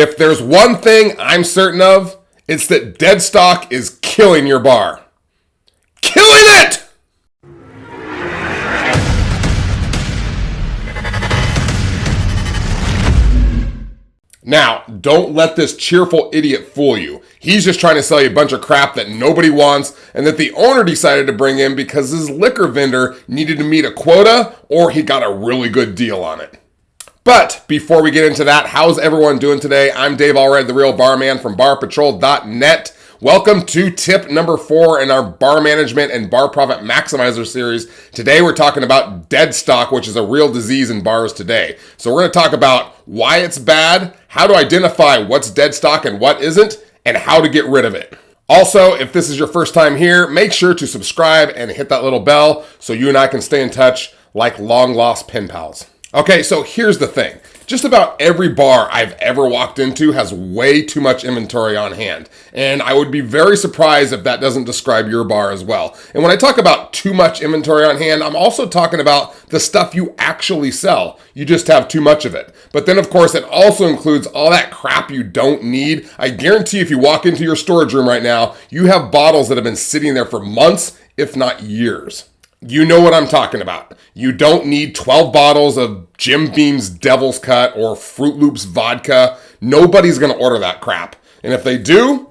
If there's one thing I'm certain of, it's that dead stock is killing your bar. Killing it! Now, don't let this cheerful idiot fool you. He's just trying to sell you a bunch of crap that nobody wants and that the owner decided to bring in because his liquor vendor needed to meet a quota or he got a really good deal on it. But before we get into that, how's everyone doing today? I'm Dave Allred, the Real Barman from barpatrol.net. Welcome to tip number 4 in our bar management and bar profit maximizer series. Today we're talking about dead stock, which is a real disease in bars today. So we're going to talk about why it's bad, how to identify what's dead stock and what isn't, and how to get rid of it. Also, if this is your first time here, make sure to subscribe and hit that little bell so you and I can stay in touch like long lost pen pals. Okay, so here's the thing. Just about every bar I've ever walked into has way too much inventory on hand. And I would be very surprised if that doesn't describe your bar as well. And when I talk about too much inventory on hand, I'm also talking about the stuff you actually sell. You just have too much of it. But then of course it also includes all that crap you don't need. I guarantee if you walk into your storage room right now, you have bottles that have been sitting there for months, if not years. You know what I'm talking about. You don't need 12 bottles of Jim Beam's Devil's Cut or Fruit Loops vodka. Nobody's going to order that crap. And if they do,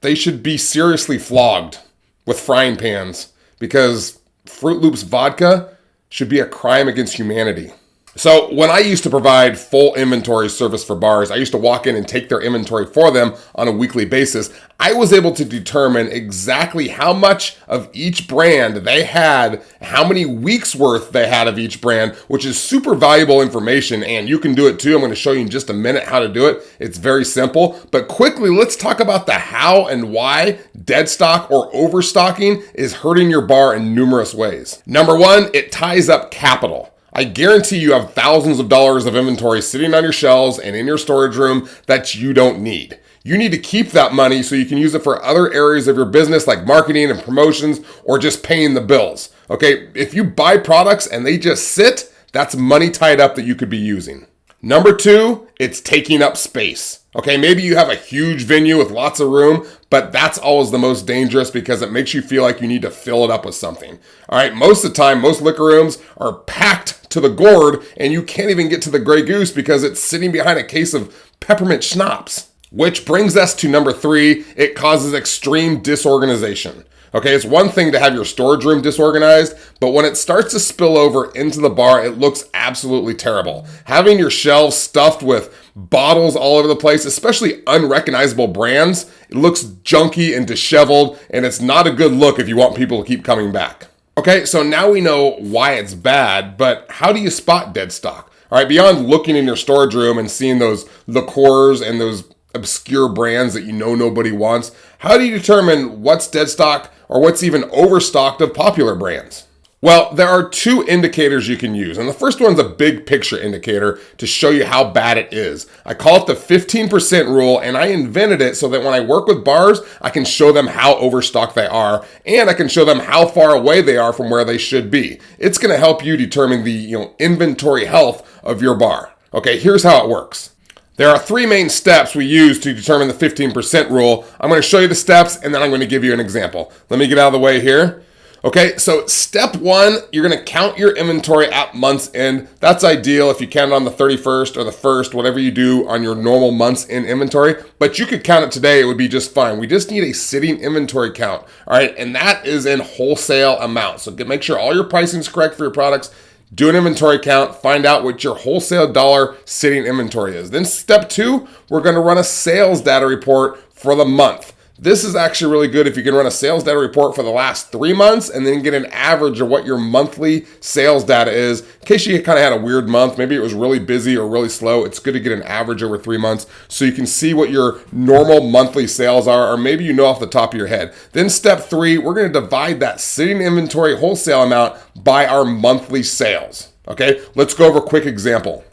they should be seriously flogged with frying pans because Fruit Loops vodka should be a crime against humanity. So when I used to provide full inventory service for bars, I used to walk in and take their inventory for them on a weekly basis. I was able to determine exactly how much of each brand they had, how many weeks worth they had of each brand, which is super valuable information, and you can do it too. I'm going to show you in just a minute how to do it. It's very simple, but quickly let's talk about the how and why dead stock or overstocking is hurting your bar in numerous ways. Number one, it ties up capital. I guarantee you have thousands of dollars of inventory sitting on your shelves and in your storage room that you don't need. You need to keep that money so you can use it for other areas of your business like marketing and promotions or just paying the bills. Okay, if you buy products and they just sit, that's money tied up that you could be using. Number two, it's taking up space. Okay, maybe you have a huge venue with lots of room, but that's always the most dangerous because it makes you feel like you need to fill it up with something. All right, most of the time, most liquor rooms are packed to the gourd and you can't even get to the Grey Goose because it's sitting behind a case of peppermint schnapps. Which brings us to number 3, it causes extreme disorganization. Okay, it's one thing to have your storage room disorganized, but when it starts to spill over into the bar, it looks absolutely terrible. Having your shelves stuffed with bottles all over the place, especially unrecognizable brands, it looks junky and disheveled, and it's not a good look if you want people to keep coming back. Okay, so now we know why it's bad, but how do you spot dead stock? All right, beyond looking in your storage room and seeing those liqueurs and those obscure brands that you know nobody wants, how do you determine what's dead stock or what's even overstocked of popular brands? Well, there are 2 indicators you can use, and the first one's a big picture indicator to show you how bad it is. I call it the 15% rule, and I invented it so that when I work with bars, I can show them how overstocked they are, and I can show them how far away they are from where they should be. It's going to help you determine the inventory health of your bar. Okay, here's how it works. There are 3 main steps we use to determine the 15% rule. I'm going to show you the steps and then I'm going to give you an example. Let me get out of the way here. Okay, so step 1, you're going to count your inventory at month's end. That's ideal if you count it on the 31st or the 1st, whatever you do on your normal month's end inventory. But you could count it today, it would be just fine. We just need a sitting inventory count. All right, and that is in wholesale amount. So make sure all your pricing is correct for your products. Do an inventory count, find out what your wholesale dollar sitting inventory is. Then step 2, we're going to run a sales data report for the month. This is actually really good if you can run a sales data report for the last 3 months and then get an average of what your monthly sales data is. In case you kind of had a weird month, maybe it was really busy or really slow, it's good to get an average over 3 months so you can see what your normal monthly sales are, or maybe you know off the top of your head. Then step 3, we're going to divide that sitting inventory wholesale amount by our monthly sales. Okay, let's go over a quick example.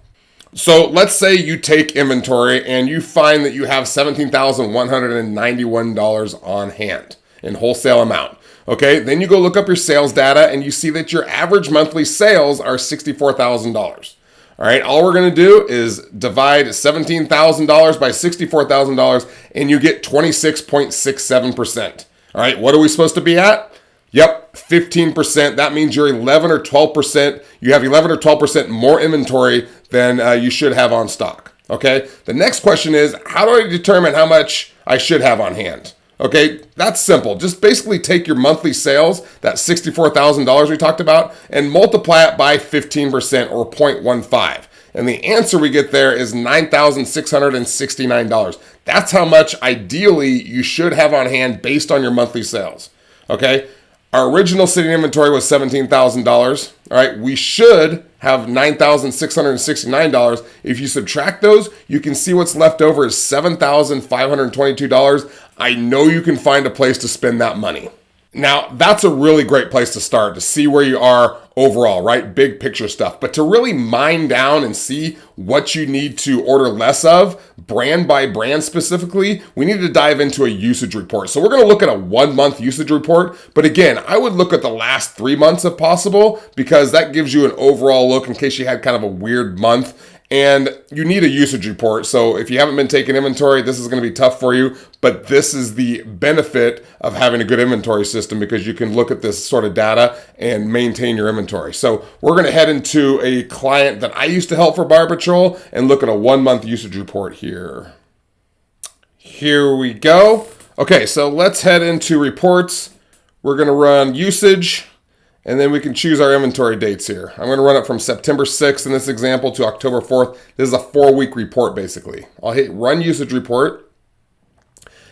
So let's say you take inventory and you find that you have $17,191 on hand in wholesale amount. Okay, then you go look up your sales data and you see that your average monthly sales are $64,000. All right, all we're going to do is divide $17,000 by $64,000 and you get 26.67%. All right, what are we supposed to be at? Yep, 15%. That means you're 11 or 12%. You have 11 or 12% more inventory than you should have on stock. Okay, the next question is, how do I determine how much I should have on hand? Okay, that's simple. Just basically take your monthly sales, that $64,000 we talked about, and multiply it by 15% or 0.15. And the answer we get there is $9,669. That's how much ideally you should have on hand based on your monthly sales. Okay, our original sitting inventory was $17,000. All right, we should have $9,669. If you subtract those, you can see what's left over is $7,522. I know you can find a place to spend that money. Now, that's a really great place to start to see where you are overall, right? Big picture stuff. But to really mine down and see what you need to order less of, brand by brand specifically, we need to dive into a usage report. So we're going to look at a 1 month usage report. But again, I would look at the last 3 months if possible, because that gives you an overall look in case you had kind of a weird month. And you need a usage report. So if you haven't been taking inventory, this is going to be tough for you. But this is the benefit of having a good inventory system, because you can look at this sort of data and maintain your inventory. So we're going to head into a client that I used to help for Bar Patrol and look at a 1 month usage report here. Here we go. Okay, so let's head into reports. We're going to run usage. And then we can choose our inventory dates here. I'm going to run it from September 6th in this example to October 4th. This is a 4-week report, basically. I'll hit run usage report.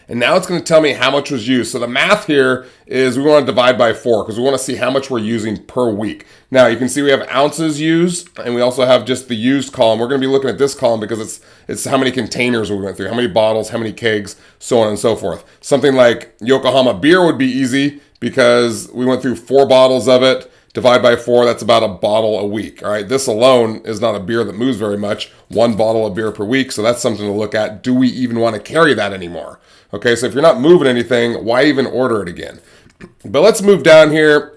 And now it's going to tell me how much was used. So the math here is we want to divide by 4 because we want to see how much we're using per week. Now you can see we have ounces used, and we also have just the used column. We're going to be looking at this column because it's how many containers we went through, how many bottles, how many kegs, so on and so forth. Something like Yokohama beer would be easy, because we went through 4 bottles of it. Divide by 4, that's about a bottle a week. All right, this alone is not a beer that moves very much. 1 bottle of beer per week, so that's something to look at. Do we even want to carry that anymore? Okay, so if you're not moving anything, why even order it again? But let's move down here,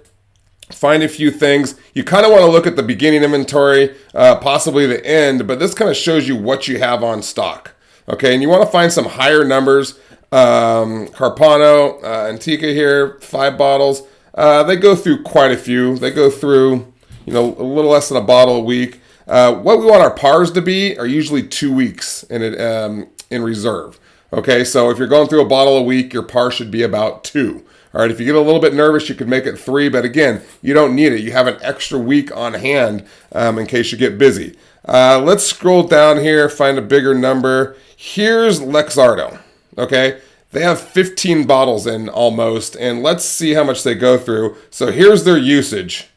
find a few things. You kind of want to look at the beginning inventory, possibly the end, but this kind of shows you what you have on stock. Okay, and you want to find some higher numbers. Carpano, Antica here, 5 bottles. They go through quite a few. They go through, a little less than a bottle a week. What we want our pars to be are usually 2 weeks in reserve. Okay, so if you're going through a bottle a week, your par should be about 2. All right, if you get a little bit nervous, you could make it 3, but again, you don't need it. You have an extra week on hand in case you get busy. Let's scroll down here, find a bigger number. Here's Luxardo. Okay, they have 15 bottles in almost, and let's see how much they go through. So here's their usage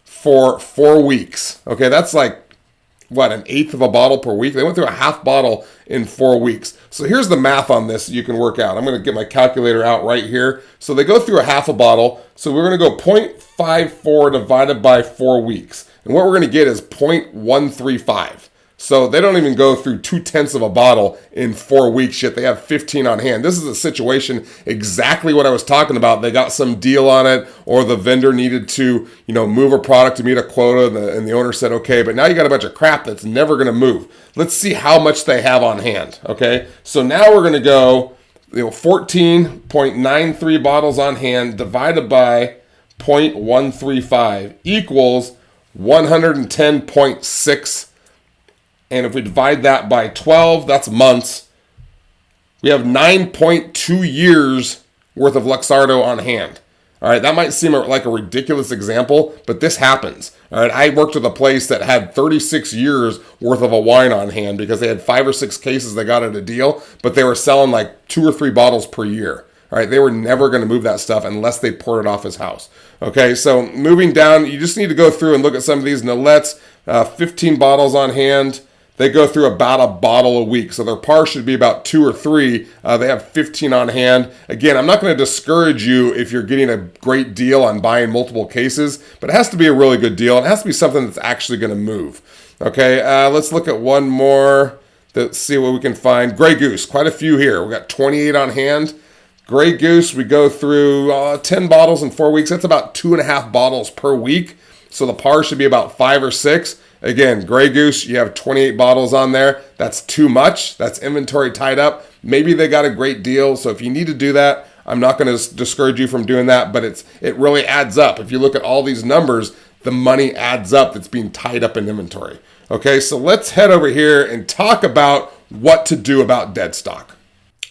for 4 weeks. Okay, that's like, what, an eighth of a bottle per week? They went through a half bottle in 4 weeks. So here's the math on this you can work out. I'm going to get my calculator out right here. So they go through a half a bottle. So we're going to go 0.54 divided by 4 weeks. And what we're going to get is 0.135. So they don't even go through 2/10 of a bottle in 4 weeks yet. They have 15 on hand. This is a situation exactly what I was talking about. They got some deal on it, or the vendor needed to, move a product to meet a quota, and the owner said, okay, but now you got a bunch of crap that's never going to move. Let's see how much they have on hand, okay? So now we're going to go, 14.93 bottles on hand divided by 0.135 equals 110.6. And if we divide that by 12, that's months. We have 9.2 years worth of Luxardo on hand. All right, that might seem like a ridiculous example, but this happens. All right, I worked with a place that had 36 years worth of a wine on hand because they had 5 or 6 cases they got at a deal, but they were selling like 2 or 3 bottles per year. All right, they were never going to move that stuff unless they poured it off his house. Okay, so moving down, you just need to go through and look at some of these. Nolet's 15 bottles on hand. They go through about a bottle a week, so their par should be about 2 or 3. They have 15 on hand. Again, I'm not going to discourage you if you're getting a great deal on buying multiple cases, but it has to be a really good deal. It has to be something that's actually going to move. Okay, let's look at one more. Let's see what we can find. Grey Goose, quite a few here. We got 28 on hand. Grey Goose, we go through 10 bottles in 4 weeks. That's about 2.5 bottles per week. So the par should be about 5 or 6. Again, Grey Goose, you have 28 bottles on there. That's too much. That's inventory tied up. Maybe they got a great deal. So if you need to do that, I'm not going to discourage you from doing that, but it really adds up. If you look at all these numbers, the money adds up that's being tied up in inventory. Okay, so let's head over here and talk about what to do about dead stock.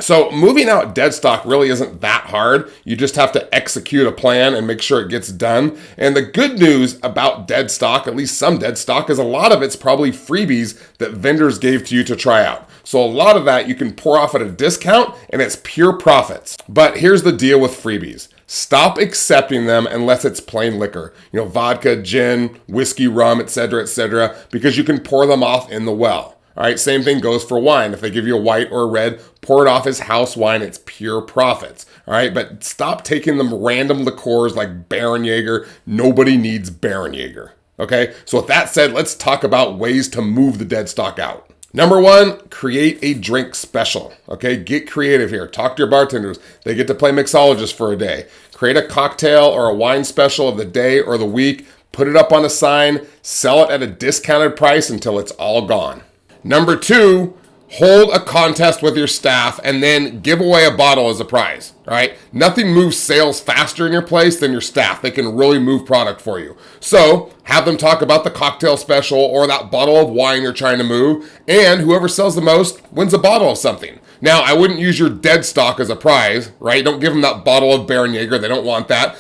So moving out dead stock really isn't that hard. You just have to execute a plan and make sure it gets done. And the good news about dead stock, at least some dead stock, is a lot of it's probably freebies that vendors gave to you to try out. So a lot of that you can pour off at a discount and it's pure profits. But here's the deal with freebies. Stop accepting them unless it's plain liquor. Vodka, gin, whiskey, rum, etc., because you can pour them off in the well. All right, same thing goes for wine. If they give you a white or a red, pour it off as house wine. It's pure profits. All right, but stop taking them random liqueurs like Baron Jaeger. Nobody needs Baron Jaeger. Okay, so with that said, let's talk about ways to move the dead stock out. Number one, create a drink special. Okay, get creative here. Talk to your bartenders. They get to play mixologist for a day. Create a cocktail or a wine special of the day or the week. Put it up on a sign. Sell it at a discounted price until it's all gone. Number two, hold a contest with your staff and then give away a bottle as a prize, all right? Nothing moves sales faster in your place than your staff. They can really move product for you. So have them talk about the cocktail special or that bottle of wine you're trying to move, and whoever sells the most wins a bottle of something. Now, I wouldn't use your dead stock as a prize, right? Don't give them that bottle of Baron Jaeger. They don't want that.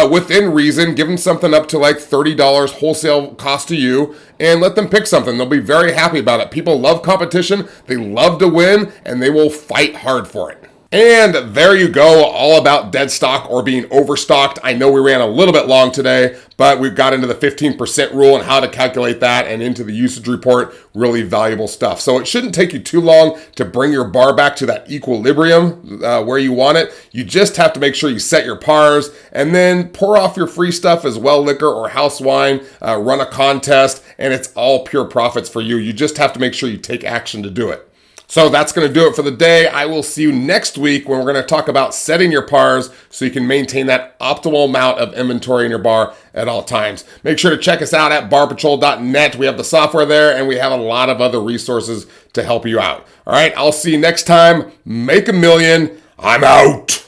Within reason, give them something up to like $30 wholesale cost to you and let them pick something. They'll be very happy about it. People love competition. They love to win and they will fight hard for it. And there you go, all about dead stock or being overstocked. I know we ran a little bit long today, but we've got into the 15% rule and how to calculate that and into the usage report, really valuable stuff. So it shouldn't take you too long to bring your bar back to that equilibrium where you want it. You just have to make sure you set your pars and then pour off your free stuff as well liquor or house wine, run a contest, and it's all pure profits for you. You just have to make sure you take action to do it. So that's going to do it for the day. I will see you next week when we're going to talk about setting your pars so you can maintain that optimal amount of inventory in your bar at all times. Make sure to check us out at barpatrol.net. We have the software there and we have a lot of other resources to help you out. All right, I'll see you next time. Make a million. I'm out.